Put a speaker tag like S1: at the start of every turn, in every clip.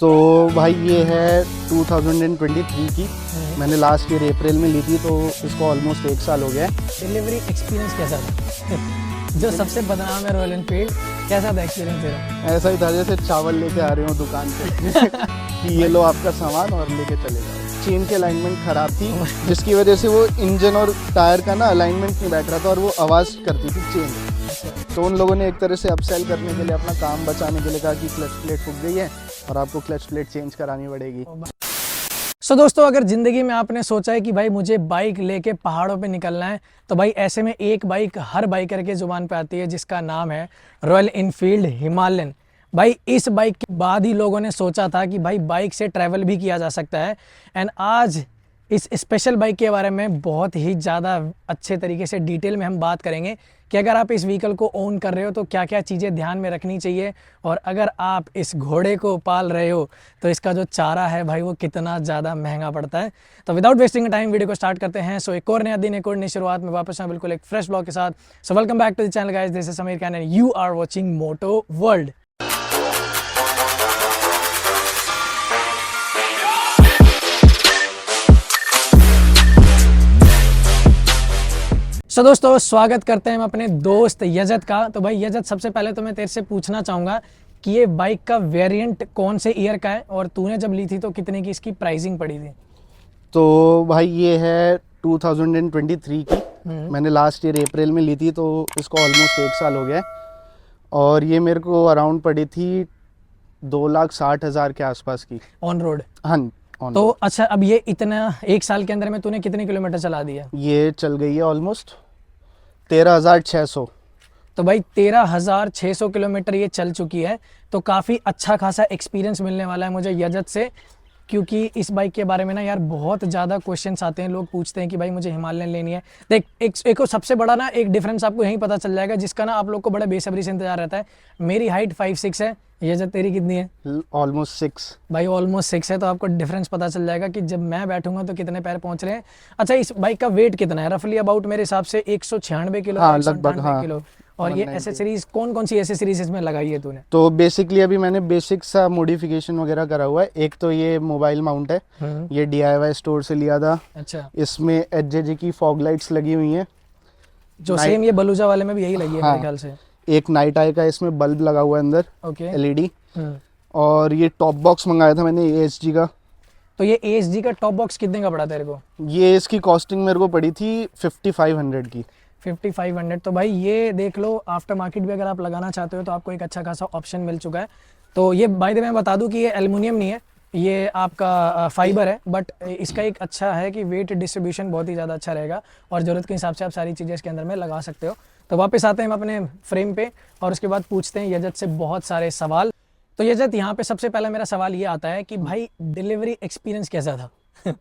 S1: तो भाई ये है 2023 की। मैंने लास्ट ईयर अप्रैल में ली थी, तो इसको ऑलमोस्ट 1 साल हो गया है।
S2: डिलीवरी एक्सपीरियंस कैसा था? जो सबसे बदनाम है रॉयल एनफील्ड, कैसा था एक्सपीरियंस तेरा?
S1: ऐसा ही था जैसे चावल लेके आ रहे हो दुकान से कि ये लो आपका सामान और लेके चले जाओ। चेन की अलाइनमेंट ख़राब थी, जिसकी वजह से वो इंजन और टायर का ना अलाइनमेंट नहीं बैठ रहा था और वो आवाज़ करती थी चेन। तो उन लोगों ने एक तरह से अपसेल करने के लिए, अपना काम बचाने के लिए कहा कि क्लच प्लेट फूक गई है और आपको क्लच प्लेट चेंज करानी पड़ेगी।
S2: सो दोस्तों, अगर ज़िंदगी में आपने सोचा है कि भाई मुझे बाइक लेके पहाड़ों पे निकलना है, तो भाई ऐसे में एक बाइक हर बाइकर के ज़ुबान पे आती है, जिसका नाम है रॉयल एनफील्ड हिमालयन। भाई इस बाइक के बाद ही लोगों ने सोचा था कि भाई बाइक से ट्रैवल भी किया जा सकता है। एंड आज इस स्पेशल बाइक के बारे में बहुत ही ज़्यादा अच्छे तरीके से डिटेल में हम बात करेंगे कि अगर आप इस व्हीकल को ओन कर रहे हो तो क्या क्या चीज़ें ध्यान में रखनी चाहिए, और अगर आप इस घोड़े को पाल रहे हो तो इसका जो चारा है भाई वो कितना ज़्यादा महंगा पड़ता है। तो विदाउट वेस्टिंग टाइम वीडियो को स्टार्ट करते हैं। सो एक और नया दिन, एक और नई शुरुआत में वापस हैं बिल्कुल एक फ्रेश ब्लॉग के साथ। So welcome back to the channel guys, this is Sameer Khan and you are watching moto world. So दोस्तों, स्वागत करते हैं हम अपने दोस्त यजत का। तो भाई यजत, सबसे पहले तो मैं तेरे से पूछना चाहूँगा कि ये बाइक का वेरिएंट कौन से ईयर का है, और तूने जब ली थी तो कितने की इसकी प्राइसिंग पड़ी थी?
S1: तो भाई ये है 2023 की। मैंने लास्ट ईयर अप्रैल में ली थी, तो इसको ऑलमोस्ट 1 साल हो गया है। और ये मेरे को अराउंड पड़ी थी 2,60,000 के आसपास की
S2: ऑन रोड?
S1: हाँ,
S2: तो अच्छा, अब ये इतना 1 साल के अंदर में तूने कितने किलोमीटर चला दिया?
S1: ये चल गई है ऑलमोस्ट 13,600।
S2: तो भाई 13,600 किलोमीटर ये चल चुकी है। तो काफ़ी अच्छा खासा एक्सपीरियंस मिलने वाला है मुझे यजत से, क्योंकि इस बाइक के बारे में ना यार बहुत ज़्यादा क्वेश्चंस आते हैं। लोग पूछते हैं कि भाई मुझे हिमालयन लेनी है। देख, एक सबसे बड़ा ना एक डिफरेंस आपको यहीं पता चल जाएगा, जिसका ना आप लोग को बड़ा बेसब्री से इंतजार रहता है। मेरी हाइट 5'6" है, यजत तेरी कितनी है?
S1: ऑलमोस्ट 6।
S2: भाई ऑलमोस्ट 6 है, तो आपको डिफरेंस पता चल जाएगा कि जब मैं बैठूंगा तो कितने पैर पहुंच रहे हैं। अच्छा, इस बाइक का वेट कितना है रफली अबाउट? मेरे हिसाब से 196 किलो,
S1: हाँ, लगभग, हाँ,
S2: किलो। और ये एसेसरीज कौन सी एसेसरीज इसमें लगाई है तूने?
S1: तो बेसिकली अभी मैंने बेसिक सा मॉडिफिकेशन वगैरह करा हुआ है। एक तो ये मोबाइल माउंट है, ये DIY स्टोर से लिया था।
S2: अच्छा।
S1: इसमें HJG की फॉग लाइट्स लगी हुई हैं,
S2: जो सेम ये बलूजा वाले में भी यही लगी है
S1: हाँ,
S2: मेरे ख्याल से।
S1: एक नाइट आई का इसमें बल्ब लगा हुआ है अंदर,
S2: ओके।
S1: LED। और ये टॉप बॉक्स मंगाया था मैंने ASG का।
S2: तो ये ASG का टॉप बॉक्स कितने का पड़ा तेरे को?
S1: ये इसकी कॉस्टिंग मेरे को पड़ी थी 5500 की।
S2: 5500। तो भाई ये देख लो, आफ्टर मार्केट भी अगर आप लगाना चाहते हो तो आपको एक अच्छा खासा ऑप्शन मिल चुका है। तो ये बाय द वे मैं बता दूं कि ये एल्युमिनियम नहीं है, ये आपका फाइबर है। बट इसका एक अच्छा है कि वेट डिस्ट्रीब्यूशन बहुत ही ज़्यादा अच्छा रहेगा, और ज़रूरत के हिसाब से आप सारी चीज़ें इसके अंदर में लगा सकते हो। तो वापस आते हैं हम अपने फ्रेम पे, और उसके बाद पूछते हैं यजत से बहुत सारे सवाल। तो यजत, यहाँ पे सबसे पहला मेरा सवाल ये आता है कि भाई डिलीवरी एक्सपीरियंस कैसा था?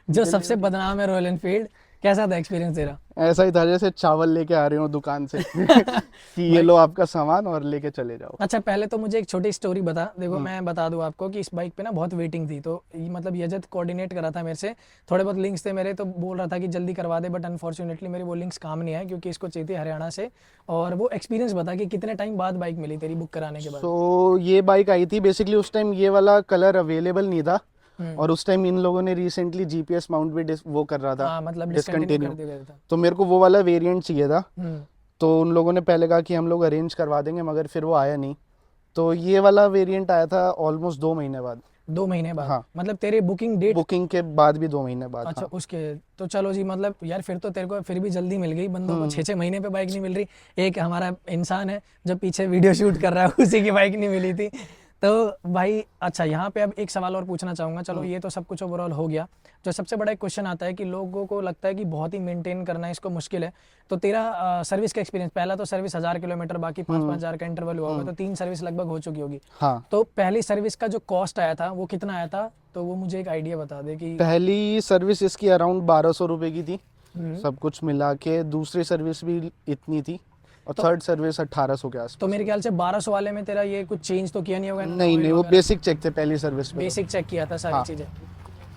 S2: जो सबसे बदनाम है रॉयल एनफील्ड, कैसा था एक्सपीरियंस तेरा?
S1: ऐसा ही था जैसे चावल लेके आ रहे हो दुकान से कि ये लो आपका सामान और लेके चले जाओ।
S2: अच्छा, पहले तो मुझे एक छोटी स्टोरी बता। देखो, मैं बता दूं आपको कि इस बाइक पे ना बहुत वेटिंग थी। तो मतलब यजत कोऑर्डिनेट करा था मेरे से, थोड़े बहुत लिंक्स थे मेरे, तो बोल रहा था कि जल्दी करवा दे। बट अनफॉर्चुनेटली मेरे वो लिंक्स काम नहीं आए, क्योंकि इसको चाहिए थी हरियाणा से। और वो एक्सपीरियंस बता कि कितने टाइम बाद बाइक मिली तेरी बुक कराने के बाद?
S1: तो ये बाइक आई थी बेसिकली, उस टाइम ये वाला कलर अवेलेबल नहीं था, और उस टाइम इन लोगों ने रिसेंटली GPS माउंट भी वो कर रहा था,
S2: मतलब
S1: डिसकंटिन्यू।
S2: कर दिया गया था।
S1: तो मेरे को वो वाला वेरिएंट चाहिए था। तो उन लोगों ने पहले कहा कि हम लोग अरेंज करवा देंगे, मगर फिर वो आया नहीं। तो ये वाला वेरिएंट आया था ऑलमोस्ट 2 महीने बाद।
S2: 2 महीने बाद?
S1: हाँ,
S2: मतलब तेरे बुकिंग
S1: के बाद भी 2 महीने बाद।
S2: अच्छा,
S1: हाँ।
S2: उसके तो चलो जी, मतलब यार फिर तो तेरे को फिर भी जल्दी मिल गई। बंदों को 6-6 महीने पे बाइक नहीं मिल रही। एक हमारा इंसान है जो पीछे वीडियो शूट कर रहा है, उसी की बाइक नहीं मिली थी। तो भाई अच्छा, यहाँ पे अब एक सवाल और पूछना चाहूँगा। चलो, ये तो सब कुछ ओवरऑल हो गया। जो सबसे बड़ा एक क्वेश्चन आता है कि लोगों को लगता है कि बहुत ही मेंटेन करना इसको मुश्किल है। तो तेरा सर्विस का एक्सपीरियंस, पहला तो सर्विस 1000 किलोमीटर, बाकी 5-5 हज़ार का इंटरवल हुआ होगा, तो 3 सर्विस लगभग हो चुकी होगी।
S1: हाँ।
S2: तो पहली सर्विस का जो कॉस्ट आया था वो कितना आया था? तो वो मुझे एक आइडिया बता दे कि
S1: पहली सर्विस इसकी अराउंड 1200 रुपए की थी, सब कुछ मिला के। दूसरी सर्विस भी इतनी थी, और थर्ड सर्विस 1800 के आसपास।
S2: तो मेरे ख्याल से 1200 वाले में तेरा ये कुछ चेंज तो किया नहीं होगा?
S1: नहीं, वो बेसिक चेक थे पहली सर्विस में।
S2: बेसिक चेक किया था सारी
S1: हाँ।
S2: चीज़ें।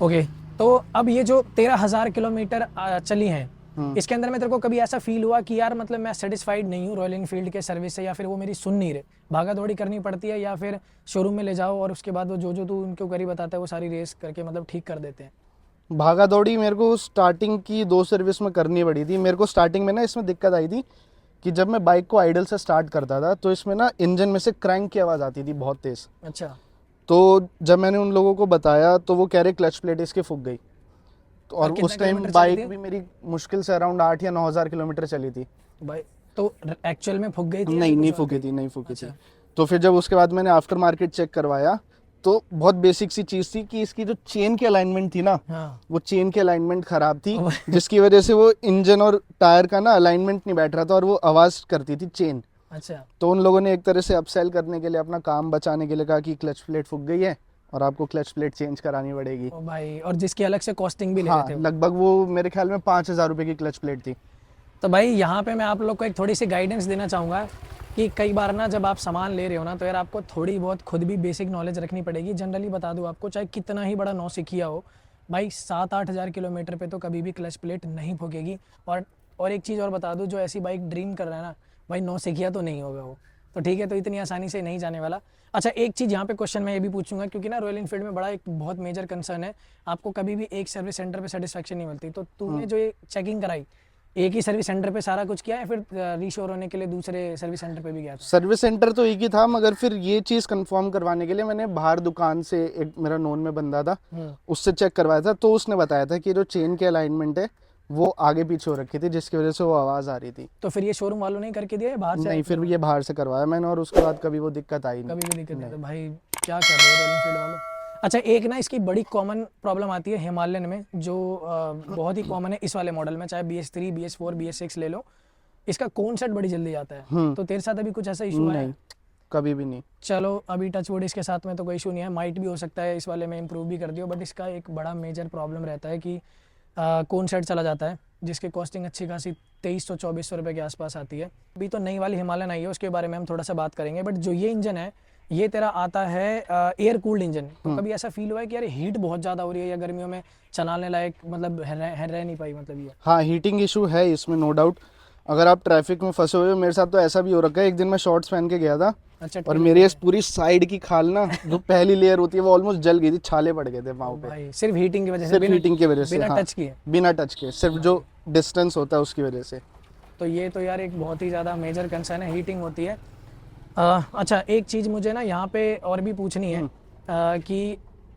S2: ओके। तो अब ये जो 13,000 किलोमीटर चली हैं, इसके अंदर में तेरे को कभी ऐसा फील हुआ कि यार मतलब मैं सेटिस्फाइड नहीं हूँ रॉयल इनफील्ड के सर्विस से, या फिर वो मेरी सुन नहीं रहे, भागा दौड़ी करनी पड़ती है, या फिर शोरूम में ले जाओ और उसके बाद वो जो तू उनको करी बताता है वो सारी रेस करके मतलब ठीक कर देते हैं?
S1: भागा दौड़ी मेरे को स्टार्टिंग की 2 सर्विस में करनी पड़ी थी। मेरे को स्टार्टिंग में ना इसमें दिक्कत आई थी कि जब मैं बाइक को आइडल से स्टार्ट करता था तो इसमें ना इंजन में से क्रैंक की आवाज़ आती थी बहुत तेज़।
S2: अच्छा।
S1: तो जब मैंने उन लोगों को बताया तो वो कह रहे क्लच प्लेट इसकी फूक गई। तो और
S2: कितना
S1: उस टाइम
S2: किलोमीटर चली
S1: बाइक
S2: थी?
S1: भी मेरी मुश्किल से अराउंड 8 या 9 हज़ार किलोमीटर चली थी।
S2: भाई तो एक्चुअल में फूक गई थी या
S1: नहीं
S2: फिर
S1: नहीं
S2: कुछ और
S1: फूकी
S2: थी?
S1: थी, नहीं फूकी थी।
S2: अच्छा।
S1: तो फिर जब उसके बाद मैंने आफ्टर मार्केट चेक करवाया तो बहुत बेसिक सी चीज़ थी कि इसकी जो चेन की अलाइनमेंट थी ना,
S2: हाँ।
S1: वो चेन की अलाइनमेंट खराब थी, जिसकी वजह से वो इंजन और टायर का ना अलाइनमेंट नहीं बैठ रहा था और वो आवाज़ करती थी चेन।
S2: अच्छा।
S1: तो उन लोगों ने एक तरह से अपसेल करने के लिए, अपना काम बचाने के लिए कहा कि क्लच प्लेट फूक गई है और आपको क्लच प्लेट चेंज करानी पड़ेगी।
S2: ओ भाई, और जिसकी अलग से कॉस्टिंग भी ले
S1: हाँ,
S2: रहे थे वो।
S1: लगभग वो मेरे ख्याल में 5,000 रुपये की क्लच प्लेट थी।
S2: तो भाई यहाँ पे मैं आप लोग को एक थोड़ी सी गाइडेंस देना चाहूँगा कि कई बार ना जब आप सामान ले रहे हो ना तो यार आपको थोड़ी बहुत खुद भी बेसिक नॉलेज रखनी पड़ेगी। जनरली बता दूँ आपको, चाहे कितना ही बड़ा नौसिखिया हो भाई, 7-8 हज़ार किलोमीटर पे तो कभी भी क्लच प्लेट नहीं फूकेगी। और एक चीज़ और बता दूँ, जो ऐसी बाइक ड्रीम कर रहा है ना भाई, नौसिखिया तो नहीं होगा वो, तो ठीक है, तो इतनी आसानी से नहीं जाने वाला। अच्छा, एक चीज़ यहाँ पे क्वेश्चन मैं ये भी पूछूंगा, क्योंकि ना रॉयल इनफील्ड में बड़ा एक बहुत मेजर कंसर्न है, आपको कभी भी एक सर्विस सेंटर पे सेटिस्फेक्शन नहीं मिलती। तो तूने जो ये चेकिंग कराई, एक ही सर्विस सेंटर पे सारा कुछ किया है, फिर रीशोर होने के लिए दूसरे सर्विस सेंटर पे भी गया था?
S1: सर्विस सेंटर तो एक ही था, मगर फिर ये चीज़ कंफर्म करवाने के लिए मैंने बाहर दुकान से, एक मेरा नोन में बंदा था उससे चेक करवाया था। तो उसने बताया था कि जो चेन के अलाइनमेंट है वो आगे पीछे हो रखी थी, जिसकी वजह से वो आवाज़ आ रही थी।
S2: तो फिर ये शोरूम वालों ने करके दिया है बाहर से?
S1: नहीं, फिर ये बाहर से करवाया मैंने और उसके बाद कभी वो दिक्कत आई नहीं।
S2: कभी भी दिक्कत नहीं। तो भाई क्या कर रहे हो रॉयल इनफील्ड वालों। अच्छा, एक ना इसकी बड़ी कॉमन प्रॉब्लम आती है हिमालयन में, जो बहुत ही कॉमन है इस वाले मॉडल में, चाहे BS3, BS4, BS6 ले लो, इसका कौन सेट बड़ी जल्दी आता है। तो तेरे साथ अभी कुछ ऐसा इशू है?
S1: नहीं, कभी भी नहीं।
S2: चलो अभी टच वुड इसके साथ में तो कोई इशू नहीं है, माइट भी हो सकता है इस वाले में इम्प्रूव भी कर दियो, बट इसका एक बड़ा मेजर प्रॉब्लम रहता है कि कौन सेट चला जाता है, जिसकी कॉस्टिंग अच्छी खासी 2300-2400 रुपये के आसपास आती है। अभी तो नई वाली हिमालयन आई है, उसके बारे में हम थोड़ा सा बात करेंगे, बट जो ये इंजन है ये तेरा आता है एयर कूल्ड इंजन। तो कभी ऐसा फील हुआ है कि यार हीट बहुत ज़्यादा हो रही है, या गर्मियों में चलाने लायक मतलब रह नहीं पाई, मतलब ये?
S1: हाँ, हीटिंग इशू है इसमें, नो डाउट। अगर आप ट्रैफिक में फंसे हुए हो, मेरे साथ तो ऐसा भी हो रखा है। एक दिन मैं शॉर्ट्स पहन के गया था
S2: अच्छा,
S1: और मेरी इस पूरी साइड की खाल ना, जो पहली लेयर होती है, वो ऑलमोस्ट जल गई थी, छाले पड़ गए थे पाँव पे।
S2: भाई सिर्फ हीटिंग की वजह से?
S1: सिर्फ हीटिंग की वजह से,
S2: बिना
S1: हाँ,
S2: टच किए?
S1: बिना टच के, सिर्फ जो डिस्टेंस होता है उसकी वजह से।
S2: तो ये तो यार एक बहुत ही ज़्यादा मेजर कंसर्न है, हीटिंग होती है। अच्छा, एक चीज़ मुझे ना यहाँ पे और भी पूछनी है कि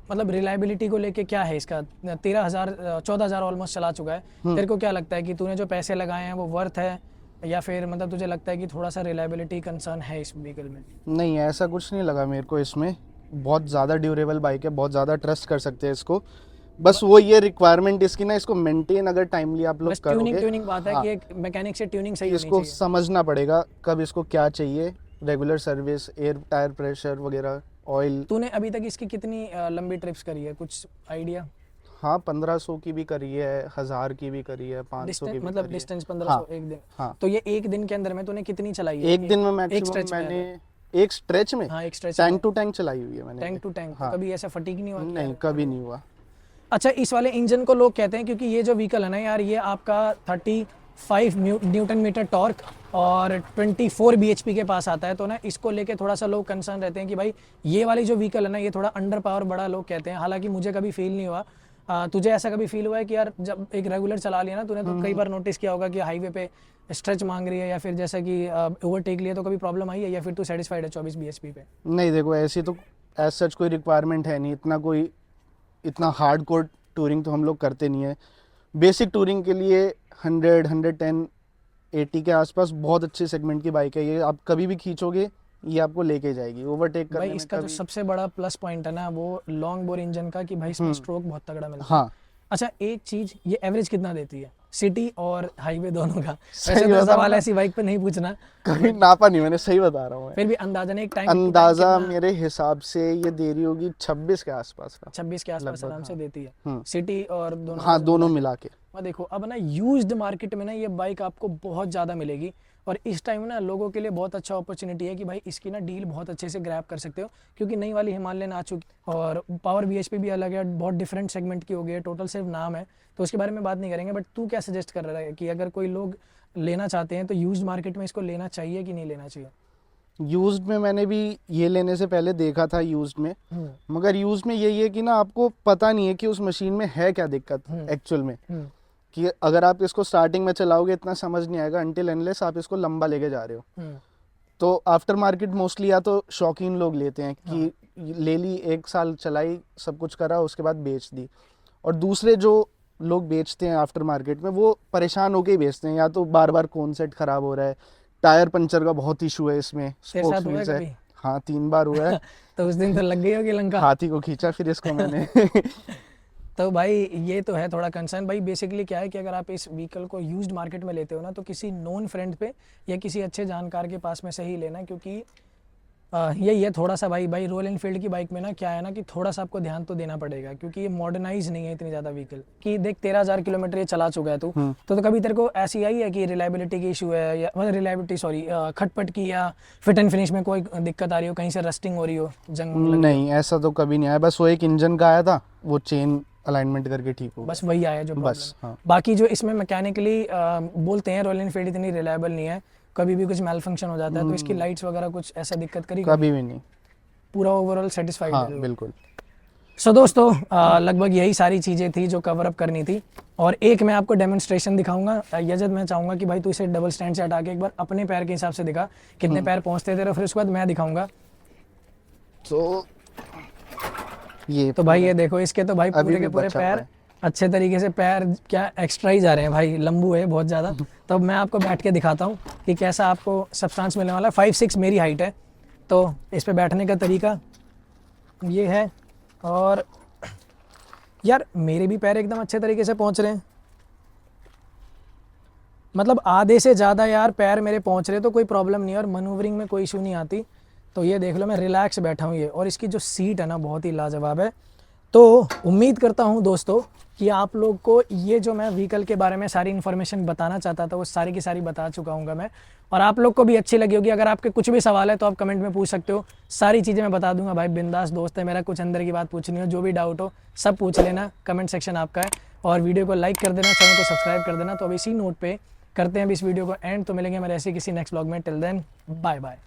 S2: मतलब रिलायबिलिटी को लेके क्या है इसका? 14,000 ऑलमोस्ट चला चुका है, तेरे को क्या लगता है कि तूने जो पैसे लगाए हैं वो वर्थ है, या फिर मतलब तुझे लगता है कि थोड़ा सा रिलायबिलिटी कंसर्न है इस व्हीकल में?
S1: नहीं, ऐसा कुछ नहीं लगा मेरे को इसमें। बहुत ज़्यादा ड्यूरेबल बाइक है, बहुत ज़्यादा ट्रस्ट कर सकते हैं इसको। बस वो ये रिक्वायरमेंट इसकी ना, इसको मेंटेन अगर टाइमली आप लोग
S2: बस
S1: करोगे,
S2: ट्यूनिंग बात है
S1: हाँ,
S2: कि एक मैकेनिक से ट्यूनिंग सही होनी
S1: इसको
S2: चाहिए।
S1: समझना पड़ेगा कब इसको क्या चाहिए, regular service, air tyre pressure वगैरह, ऑयल।
S2: तूने अभी तक इसकी कितनी लंबी ट्रिप्स करी है, कुछ आइडिया?
S1: हाँ, 1500 की भी करी है, 1000 की भी करी है, 500 की भी
S2: मतलब
S1: करी
S2: डिस्टेंस
S1: है।
S2: 1500
S1: हाँ,
S2: एक दिन?
S1: हाँ।
S2: तो ये एक दिन के अंदर में तूने कितनी चलाई है?
S1: एक दिन में
S2: एक
S1: मैक्सिमम
S2: स्ट्रेच में?
S1: मैंने एक स्ट्रेच में
S2: हाँ, एक स्ट्रेच
S1: टैंक टू टैंक चलाई हुई है मैंने।
S2: Tank to tank?
S1: हाँ।
S2: कभी ऐसा फटीग नहीं हुआ?
S1: नहीं, कभी नहीं हुआ।
S2: अच्छा, इस वाले इंजन को लोग कहते हैं, क्योंकि ये जो व्हीकल है ना यार, ये आपका 35 न्यूटन मीटर टॉर्क और 24 bhp के पास आता है, तो ना इसको लेके थोड़ा सा लोग कंसर्न रहते हैं कि भाई ये वाली जो व्हीकल है ना, ये थोड़ा अंडर पावर बड़ा लोग कहते हैं। हालांकि मुझे कभी फील नहीं हुआ। तुझे ऐसा कभी फील हुआ है कि यार जब एक रेगुलर चला लिया ना तूने, तो कई बार नोटिस किया होगा कि हाईवे पे स्ट्रेच मांग रही है, या फिर जैसा कि ओवरटेक लिया, तो कभी प्रॉब्लम आई है, या फिर तू सेटिस्फाइड है 24 bhp पे?
S1: नहीं, देखो, ऐसी तो एज सच कोई रिक्वायरमेंट है नहीं, इतना हार्डकोर टूरिंग तो हम लोग करते नहीं है। बेसिक टूरिंग के लिए 100, 110, 80 के आसपास बहुत अच्छे सेगमेंट की बाइक है ये। आप कभी भी खींचोगे ये आपको लेके जाएगी ओवरटेक करने
S2: भाई
S1: में।
S2: इसका जो सबसे बड़ा प्लस पॉइंट है ना, वो लॉन्ग बोर इंजन का, कि भाई इसमें स्ट्रोक बहुत तगड़ा मिलता है।
S1: हाँ।
S2: अच्छा, एक चीज, ये एवरेज कितना देती है सिटी और हाईवे दोनों का?
S1: सही
S2: वैसे तो
S1: बताऊं
S2: सवाल
S1: ना,
S2: ऐसी बाइक पे नहीं पूछना,
S1: कभी नापा नहीं मैंने, सही बता रहा हूँ मैं।
S2: फिर भी अंदाजन एक टाइम
S1: अंदाजा मेरे हिसाब से ये दे रही होगी 26 के आसपास का।
S2: 26 के आसपास
S1: लगभग,
S2: आराम से
S1: हाँ।
S2: देती है सिटी और दोनों?
S1: हाँ, दोनों मिला के।
S2: और देखो अब ना यूज्ड मार्केट में ना ये बाइक आपको बहुत ज़्यादा मिलेगी, और इस टाइम ना लोगों के लिए बहुत अच्छा अपॉर्चुनिटी है कि भाई इसकी ना डील बहुत अच्छे से ग्रैब कर सकते हो, क्योंकि नई वाली हिमालयन आ चुकी और पावर VHP भी अलग है, बहुत डिफरेंट सेगमेंट की हो गई है, टोटल सिर्फ नाम है, तो उसके बारे में बात नहीं करेंगे। बट तू क्या सजेस्ट कर रहा है कि अगर कोई लोग लेना चाहते हैं तो यूज्ड मार्केट में इसको लेना चाहिए कि नहीं लेना चाहिए?
S1: यूज्ड में मैंने भी ये लेने से पहले देखा था यूज्ड में, मगर यूज्ड में यही है कि ना आपको पता नहीं है कि उस मशीन में है क्या दिक्कत एक्चुअल में, कि अगर आप इसको स्टार्टिंग में चलाओगे इतना समझ नहीं आएगा अनटिल अनलेस आप इसको लंबा लेके जा रहे हो। तो आफ्टर मार्केट मोस्टली या तो शौकीन लोग लेते हैं कि ले ली, 1 साल चलाई, सब कुछ करा, उसके बाद बेच दी। और दूसरे जो लोग बेचते हैं आफ्टर मार्केट में वो परेशान होके ही बेचते हैं, या तो बार बार कोन सेट खराब हो रहा है, टायर पंचर का बहुत इशू है इसमें,
S2: तेरे साथ हुआ है
S1: है।
S2: कभी?
S1: हाँ 3 बार हुआ है।
S2: तो उस दिन तो लग गई होगी लंका।
S1: हाथी को खींचा फिर इसको मैंने।
S2: तो भाई ये तो है थोड़ा कंसर्न। भाई बेसिकली क्या है कि अगर आप इस व्हीकल को यूज्ड मार्केट में लेते हो ना, तो किसी नोन फ्रेंड पे या किसी अच्छे जानकार के पास में से ही लेना, क्योंकि यही है थोड़ा सा भाई रॉयल एनफील्ड की बाइक में ना क्या है ना कि थोड़ा सा आपको ध्यान तो देना पड़ेगा, क्योंकि ये मॉडर्नाइज नहीं है इतनी ज़्यादा व्हीकल कि देख 13,000 किलोमीटर ये चला चुका है तू, तो कभी तेरे को ऐसी आई है कि रिलायबिलिटी की इशू है, या मतलब रिलायबिलिटी सॉरी खटपट की, या फिट एंड फिनिश में कोई दिक्कत आ रही हो, कहीं से रस्टिंग हो रही हो, जंग लगी हो?
S1: नहीं ऐसा तो कभी नहीं आया, बस वो एक इंजन का आया था, वो चेन अलाइनमेंट करके ठीक हो
S2: बस वही आया जो
S1: बस।
S2: प्रॉब्लम।
S1: हाँ
S2: बाकी जो इसमें मैकेनिकली बोलते हैं रॉयल एनफील्ड इतनी रिलायबल नहीं है, कभी भी कुछ मेल फंक्शन हो जाता है, तो इसकी लाइट्स वगैरह कुछ ऐसा दिक्कत करी?
S1: कभी भी नहीं।
S2: पूरा ओवरऑल सेटिस्फाइड
S1: हाँ
S2: है?
S1: बिल्कुल।
S2: सो दोस्तों लगभग यही सारी चीज़ें थी जो कवर अप करनी थी, और एक मैं आपको डेमोन्स्ट्रेशन दिखाऊंगा। यजद मैं चाहूँगा कि भाई तू इसे डबल स्टैंड से हटा के एक बार अपने पैर के हिसाब से दिखा कितने पैर पहुँचते थे, फिर उसके बाद मैं दिखाऊंगा।
S1: तो ये
S2: तो भाई ये देखो, इसके तो भाई पूरे के पूरे पैर अच्छे तरीके से, पैर क्या एक्स्ट्रा ही जा रहे हैं भाई, लंबू है बहुत ज़्यादा। तो अब मैं आपको बैठ के दिखाता हूँ कि कैसा आपको सब्सटेंस मिलने वाला है। 5'6" मेरी हाइट है, तो इस पे बैठने का तरीका ये है। और यार मेरे भी पैर एकदम अच्छे तरीके से पहुंच रहे हैं, मतलब आधे से ज़्यादा यार पैर मेरे पहुंच रहे, तो कोई प्रॉब्लम नहीं है और मनूवरिंग में कोई इशू नहीं आती। तो ये देख लो मैं रिलैक्स बैठा हूँ ये, और इसकी जो सीट है ना बहुत ही लाजवाब है। तो उम्मीद करता हूँ दोस्तों कि आप लोग को ये जो मैं व्हीकल के बारे में सारी इन्फॉर्मेशन बताना चाहता था वो सारी की सारी बता चुका हूँ मैं, और आप लोग को भी अच्छी लगी होगी। अगर आपके कुछ भी सवाल है तो आप कमेंट में पूछ सकते हो, सारी चीज़ें मैं बता दूंगा भाई, बिंदास दोस्त है मेरा, कुछ अंदर की बात पूछनी हो, जो भी डाउट हो सब पूछ लेना, कमेंट सेक्शन आपका है। और वीडियो को लाइक कर देना, चैनल को सब्सक्राइब कर देना। तो अब इसी नोट पर करते हैं अब इस वीडियो को एंड, तो मिलेंगे हमारे ऐसे किसी नेक्स्ट व्लॉग में। Till then bye bye.